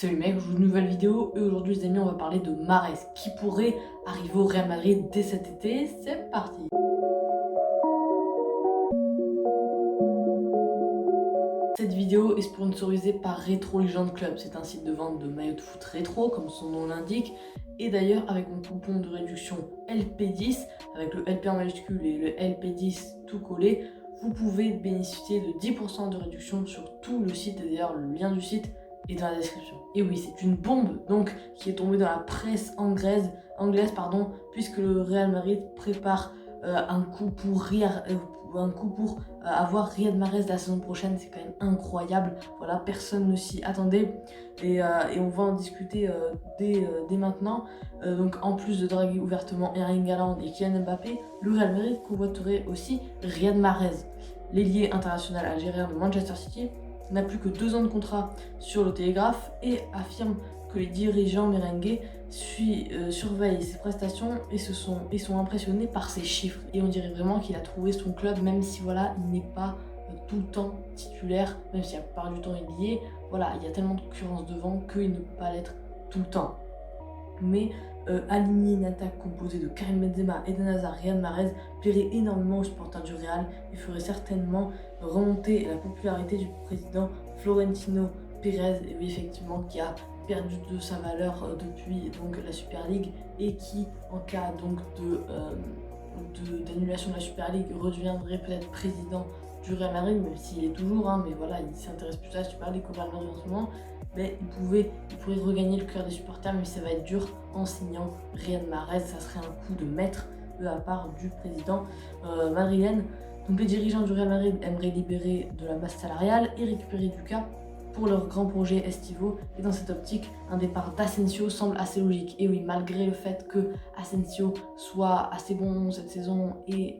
Salut mec, je vous une nouvelle vidéo et aujourd'hui les amis on va parler de Mahrez qui pourrait arriver au Real Madrid dès cet été. C'est parti. Cette vidéo est sponsorisée par Retro Legend Club. C'est un site de vente de maillots de foot rétro comme son nom l'indique. Et d'ailleurs avec mon coupon de réduction LP10, avec le LP en majuscule et le LP10 tout collé, vous pouvez bénéficier de 10% de réduction sur tout le site. Et d'ailleurs le lien du site est dans la description. Et oui, c'est une bombe donc qui est tombée dans la presse anglaise, puisque le Real Madrid prépare un coup pour avoir Riyad Mahrez la saison prochaine. C'est quand même incroyable. Voilà, personne ne s'y attendait et on va en discuter dès maintenant. Donc en plus de draguer ouvertement Erling Haaland et Kylian Mbappé, le Real Madrid convoiterait aussi Riyad Mahrez. L'ailier international algérien de Manchester City n'a plus que 2 ans de contrat sur le Télégraphe et affirme que les dirigeants merengues surveillent ses prestations et sont impressionnés par ses chiffres. Et on dirait vraiment qu'il a trouvé son club, même si voilà, il n'est pas tout le temps titulaire, même si la plupart du temps il y est. Voilà, il y a tellement de concurrence devant qu'il ne peut pas l'être tout le temps. Mais aligner une attaque composée de Karim Benzema, Eden Hazard, Riyad Mahrez plairait énormément aux supporters du Real et ferait certainement remonter la popularité du président Florentino Pérez, et oui, effectivement, qui a perdu de sa valeur depuis donc la Super League et qui, en cas donc d'annulation de la Super League, redeviendrait peut-être président du Real Madrid, même s'il est toujours, mais voilà, il s'intéresse plus à la Super League qu'au Real Madrid en ce moment. Mais il pourrait regagner le cœur des supporters, mais ça va être dur en signant Riyad Mahrez. Ça serait un coup de maître de la part du président madrilène. Donc les dirigeants du Real Madrid aimeraient libérer de la masse salariale et récupérer Lucas pour leurs grands projets estivaux. Et dans cette optique, un départ d'Asensio semble assez logique. Et oui, malgré le fait que Asensio soit assez bon cette saison et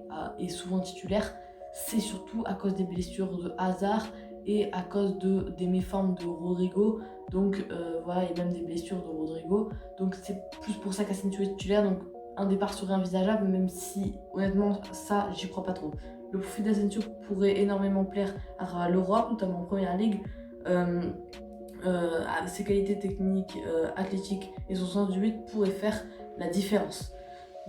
souvent titulaire, c'est surtout à cause des blessures de Hazard et à cause des méformes de Rodrigo, donc voilà, et même des blessures de Rodrigo, donc c'est plus pour ça qu'Asensio est titulaire. Donc un départ serait envisageable, même si honnêtement ça j'y crois pas trop. Le profil d'Asensio pourrait énormément plaire à travers l'Europe, notamment en première ligue. Ses qualités techniques, athlétiques et son sens du but pourraient faire la différence.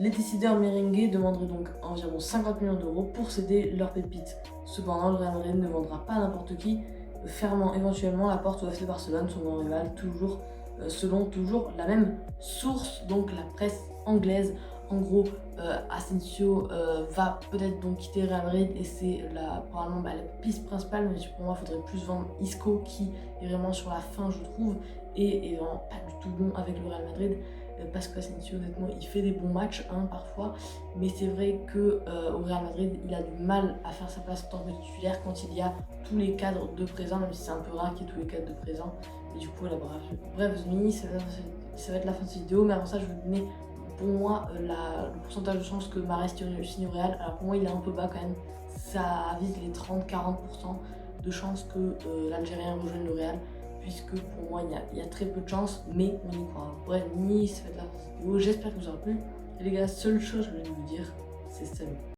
Les décideurs merengues demanderaient donc environ 50 millions d'euros pour céder leurs pépites. Cependant, le Real Madrid ne vendra pas n'importe qui, fermant éventuellement la porte au FC Barcelone, son grand rival, selon toujours la même source, donc la presse anglaise. En gros, Asensio va peut-être donc quitter le Real Madrid et c'est probablement la piste principale, mais pour moi, il faudrait plus vendre Isco qui est vraiment sur la fin, je trouve, et est vraiment pas du tout bon avec le Real Madrid. Parce qu'Asensio, honnêtement, il fait des bons matchs parfois, mais c'est vrai qu'au Real Madrid, il a du mal à faire sa place en tant que titulaire quand il y a tous les cadres de présent, même si c'est un peu rare qu'il y ait tous les cadres de présent. Et du coup, là, bref, ça va être la fin de cette vidéo, mais avant ça, je vais vous donner pour moi le pourcentage de chances que Mahrez signe au Real. Alors pour moi, il est un peu bas quand même, ça vise les 30-40% de chances que l'Algérien rejoigne le Real, puisque pour moi il y a très peu de chance, mais on y croit. Bref, Nice, ça va être la vidéo, j'espère que vous aurez plu. Et les gars, seule chose que je voulais vous dire, c'est salut.